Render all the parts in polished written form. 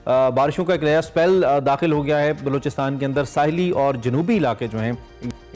बारिशों का एक नया स्पेल दाखिल हो गया है बलूचिस्तान के अंदर। साहिली और जनूबी इलाके जो हैं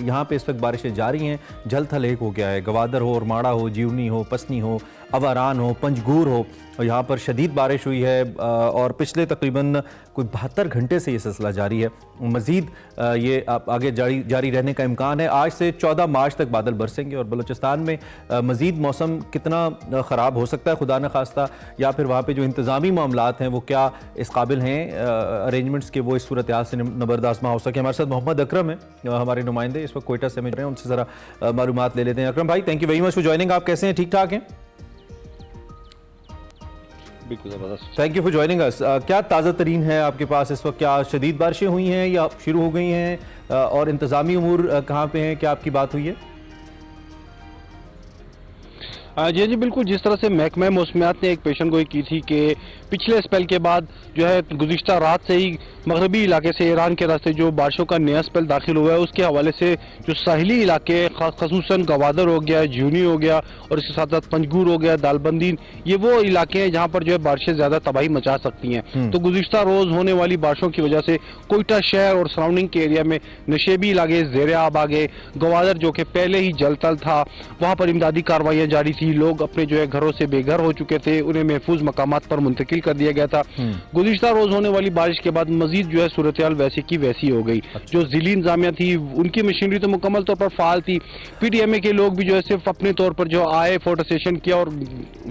यहाँ पे इस वक्त बारिशें जारी हैं। जल थल एक हो गया है। गवादर हो, रमाड़ा हो, जीवनी हो, पसनी हो, अवारान हो, पंजगूर हो, और यहाँ पर शदीद बारिश हुई है और पिछले तकरीबन कोई 72 घंटे से ये सिलसिला जारी है। मज़ीद ये आगे जारी रहने का इम्कान है। आज से 14 मार्च तक बादल बरसेंगे और बलूचिस्तान में मज़ीद मौसम कितना ख़राब हो सकता है खुदा न खास्ता, या फिर वहाँ पे जो इंतज़ामी मामलात हैं वो क्या इस काबिल हैं अरेंजमेंट्स के वो इस सूरत हाल से नबरदाश्त हो सके। हमारे साथ मोहम्मद अकरम है, हमारे नुमाइंदे इस वक्त कोयटा से मिल रहे हैं, उनसे ज़रा मालूमात ले लेते हैं। अकरम भाई, thank you very much for joining. आप कैसे हैं? ठीक ठाक हैं? Thank you for joining us. क्या ताज़ा तरीन है आपके पास इस वक्त? क्या शदीद बारिशें हुई हैं या शुरू हो गई हैं, और इंतज़ामी उमूर कहाँ पे हैं? क्या आपकी बात हुई है? जी जी बिल्कुल, जिस तरह से महकमा मौसमियात ने एक पेशन गोई की थी कि पिछले स्पेल के बाद जो है गुज़िश्ता रात से ही मगरबी इलाके से ईरान के रास्ते जो बारिशों का नया स्पेल दाखिल हुआ है, उसके हवाले से जो साहिली इलाके खसूसन गवादर हो गया, ज्यूनी हो गया और इसके साथ साथ पंजगूर हो गया, दालबंदी, ये वो इलाके हैं जहाँ पर जो है बारिशें ज़्यादा तबाही मचा सकती हैं। तो गुज़िश्ता रोज़ होने वाली बारिशों की वजह से कोयटा शहर और सराउंडिंग के एरिया में नशेबी इलाके ज़ेर आब आ गए। गवादर जो कि पहले ही जलतल था, वहाँ पर इमदादी कार्रवाइयाँ जारी थी। लोग अपने जो है घरों से बेघर हो चुके थे, उन्हें महफूज मकामात पर मुंतकिल कर दिया गया था। गुज़िश्ता रोज होने वाली बारिश के बाद मजीद जो है सूरत हाल वैसी की वैसी हो गई। जो जिली इंतजामिया थी उनकी मशीनरी तो मुकम्मल तौर पर फाल थी। PDMA के लोग भी जो है सिर्फ अपने तौर पर जो आए, फोटो सेशन किया और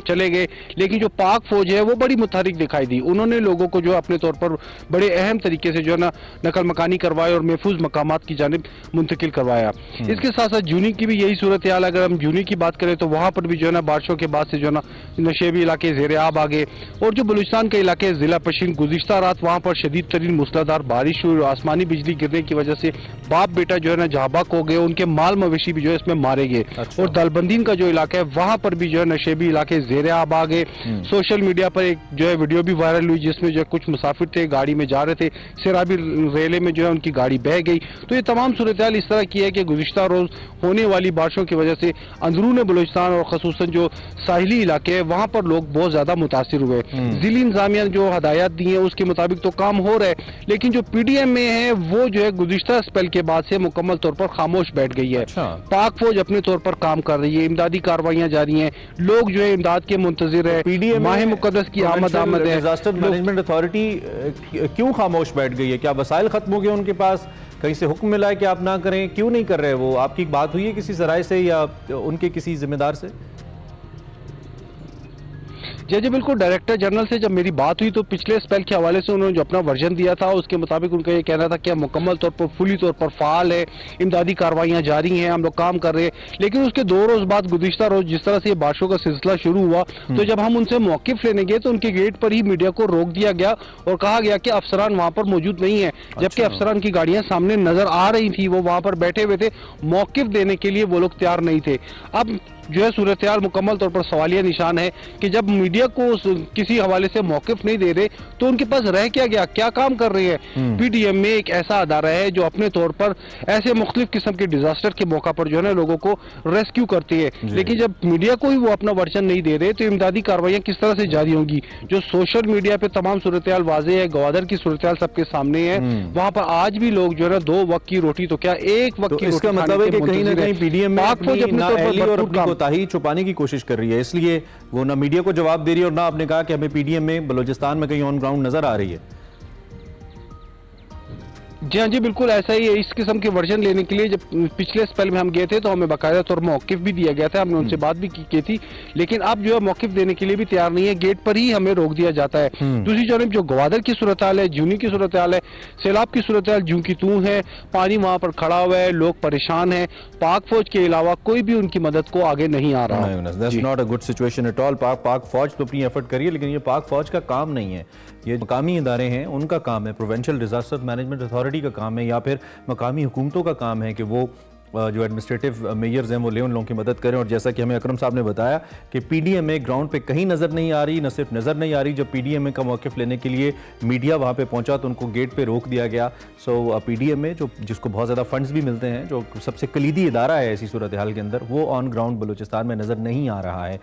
चले गए। लेकिन जो पाक फौज है वो बड़ी मुतहरिक दिखाई दी। उन्होंने लोगों को जो अपने तौर पर बड़े अहम तरीके से जो है ना नकल मकानी करवाए और महफूज मकामात की जानिब मुंतकिल करवाया। इसके साथ साथ जूनी की भी यही सूरत हाल। अगर हम जूनी की बात करें तो वहाँ पर भी जो है ना बारिशों के बाद से जो है ना नशेबी इलाके ज़ेर आब आ गए। और जो बलूचिस्तान के इलाके जिला पशीन, गुज़िश्ता रात वहाँ पर शदीद तरीन मूसलाधार बारिश हुई और आसमानी बिजली गिरने की वजह से बाप बेटा जो है ना जहाबाक हो गए। उनके माल मवेशी भी जो है इसमें मारे गए। और दालबंदीन का जो इलाका है वहाँ पर भी जो है नशेबी इलाके ज़ेर आब आ गए। सोशल मीडिया पर एक जो है वीडियो भी वायरल हुई जिसमें जो है कुछ मुसाफिर थे, गाड़ी में जा रहे थे, सिराबी रेले में जो है उनकी गाड़ी बह गई। तो ये तमाम सूरत हाल इस तरह की है कि गुज़िश्ता रोज होने वाली बारिशों की वजह से अंदरून बलूचिस्तान और खसूसन जो साहिली इलाके है वहाँ पर लोग बहुत ज्यादा मुतासिर हुए। जिली इंतजामिया ने जो हदायत दी है उसके मुताबिक तो काम हो रहा है, लेकिन जो PDMA है वो जो है गुज़िश्ता स्पेल के बाद से मुकम्मल तौर पर खामोश बैठ गई है। पाक फौज अपने तौर पर काम कर रही है, इमदादी कार्रवाइयाँ जारी हैं, लोग जो है इमदाद के मुंतजिर है। माह मुकद्दस की आमद है। डिजास्टर मैनेजमेंट अथॉरिटी क्यों खामोश बैठ गई है? क्या वसाइल खत्म हो गए उनके पास? कहीं से हुक्म मिला है कि आप ना करें? क्यों नहीं कर रहे वो? आपकी बात हुई है किसी जराए से या उनके किसी जिम्मेदार से? जी जी बिल्कुल, डायरेक्टर जनरल से जब मेरी बात हुई तो पिछले स्पेल के हवाले से उन्होंने जो अपना वर्जन दिया था उसके मुताबिक उनका ये कहना था कि हम मुकम्मल तौर पर फुली तौर पर फाल है, इमदादी कार्रवाइयाँ जारी हैं, हम लोग काम कर रहे हैं। लेकिन उसके 2 रोज बाद गुज़िश्ता रोज जिस तरह से ये बारिशों का सिलसिला शुरू हुआ तो जब हम उनसे मौक़िफ़ लेने गए तो उनके गेट पर ही मीडिया को रोक दिया गया और कहा गया कि अफसरान वहाँ पर मौजूद नहीं है। जबकि अफसरान की गाड़ियाँ सामने नजर आ रही थी, वो वहाँ पर बैठे हुए थे, मौक़िफ़ देने के लिए वो लोग तैयार नहीं थे। अब जो है सूरत हाल मुकम्मल तौर पर सवालिया निशान है कि जब मीडिया को किसी हवाले से मौक़िफ़ नहीं दे रहे तो उनके पास रह क्या गया, क्या काम कर रही है? PDMA एक ऐसा अदारा है जो अपने तौर पर ऐसे मुख्तलिफ किस्म के डिजास्टर के मौका पर जो है ना लोगों को रेस्क्यू करती है। लेकिन जब मीडिया को ही वो अपना वर्जन नहीं दे रहे तो इमदादी कार्रवाइयाँ किस तरह से जारी होंगी? जो सोशल मीडिया पे तमाम सूरत हाल वाज़ेह है, गवादर की सूरत हाल सबके सामने है। वहाँ पर आज भी लोग जो है ना 2 वक्त की रोटी तो क्या 1 वक्त की रोटी इसका मतलब है कि कहीं ना कहीं PDMA कोताही छुपाने की कोशिश कर रही है, इसलिए वो ना मीडिया को जवाब दे रही है और ना आपने कहा कि हमें PDMA बलूचिस्तान में कहीं ऑन ग्राउंड नजर आ रही है। जी हाँ जी बिल्कुल ऐसा ही है। इस किस्म के वर्जन लेने के लिए जब पिछले स्पेल में हम गए थे तो हमें बाकायदा तौर मौक़िफ़ भी दिया गया था, हमने उनसे बात भी की थी। लेकिन अब जो है मौक़िफ़ देने के लिए भी तैयार नहीं है, गेट पर ही हमें रोक दिया जाता है। दूसरी जानब जो गवादर की सूरत हाल है, जूनी की सूरत हाल है, सैलाब की सूरत हाल जूं की तू है, पानी वहाँ पर खड़ा हुआ है, लोग परेशान हैं। पाक फौज के अलावा कोई भी उनकी मदद को आगे नहीं आ रहा। That's not a good situation at all। पाक फौज तो अपनी एफर्ट करिए, लेकिन ये पाक फौज का काम नहीं है, ये मकामी इदारे हैं उनका काम है। प्रोविंशियल डिजास्टर मैनेजमेंट अथॉरिटी का काम है या फिर मकामी हुकूमतों का काम है कि वो जो एडमिनिस्ट्रेटिव मेयर्स हैं वो ले उन लोगों की मदद करें। और जैसा कि हमें अकरम साहब ने बताया कि PDMA ग्राउंड पे कहीं नज़र नहीं आ रही, न सिर्फ नज़र नहीं आ रही, जब PDMA का मौक़िफ़ लेने के लिए मीडिया वहाँ पे पहुँचा तो उनको गेट पे रोक दिया गया। सो PDMA जो जिसको बहुत ज़्यादा फंड्स भी मिलते हैं, जो सबसे कलीदी इदारा है ऐसी सूरत हाल के अंदर, वो ऑन ग्राउंड बलूचिस्तान में नज़र नहीं आ रहा है।